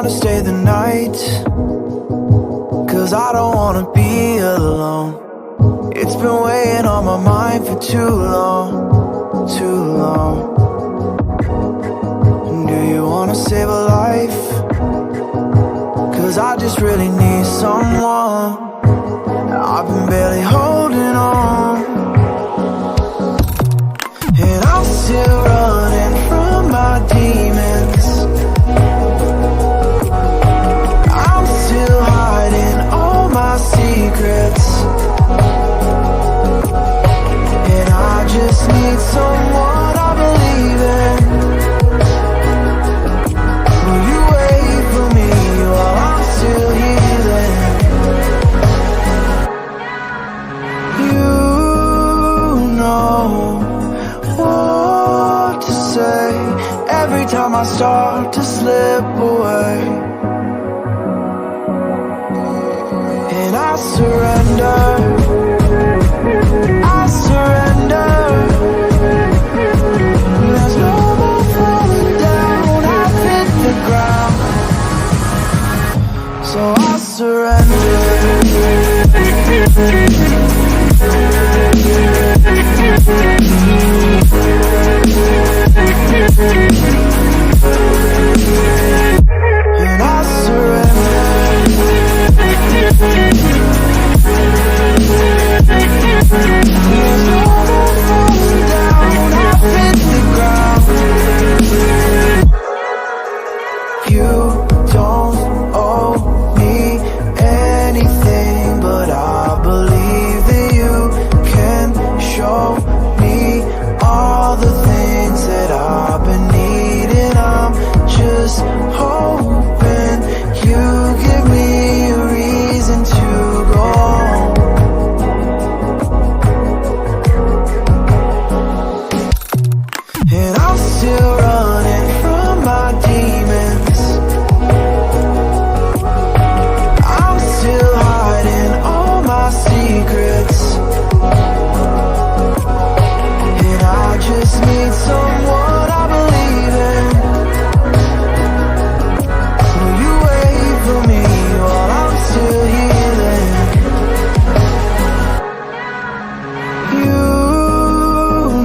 wanna stay the night? 'Cause I don't wanna be alone. It's been weighing on my mind for too long, too long. Do you wanna save a life? 'Cause I just really need someone. I've been barely holding on, and I'm still running from my demons. I'm still hiding all my secrets, and I just need someone I believe in. Will you wait for me while I'm still healing? You know what to say every time I start to slip away, and I surrender, I surrender. There's no more falling down, I've hit the ground, so I surrender. And I surrender. There's no more falling down, I've hit the ground. You don't owe me anything, but I believe that you can show me all the things that I've been needing. I'm just hoping you give me a reason to go on. And I'm still running from my demons. I'm still hiding all my secrets, and I just need someone I believe in. Will you wait for me while I'm still healing? You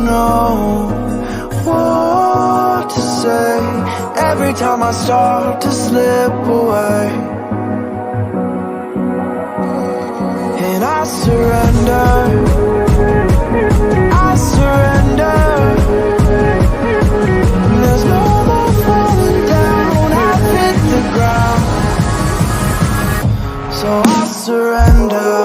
know what to say every time I start to slip away, and I surrender, I surrender. There's no more falling down, I've hit the ground, so I surrender.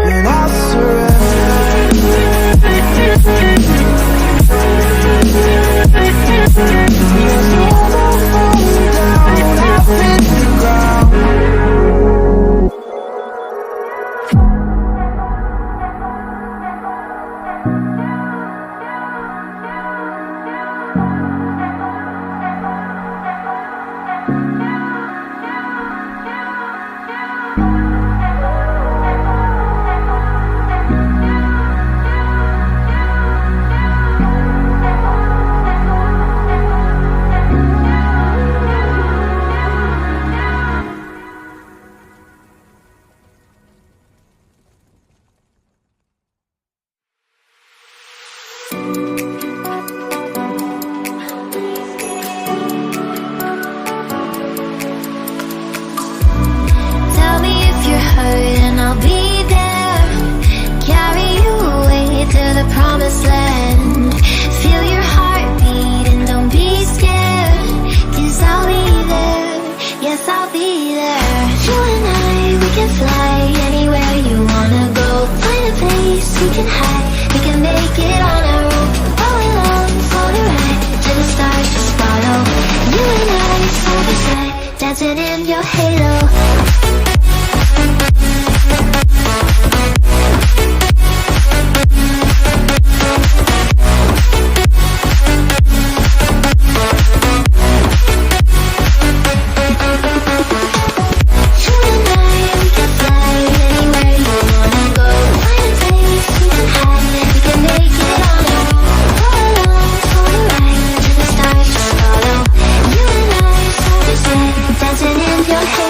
And I surrender. There's no more falling down, I've hit the ground. your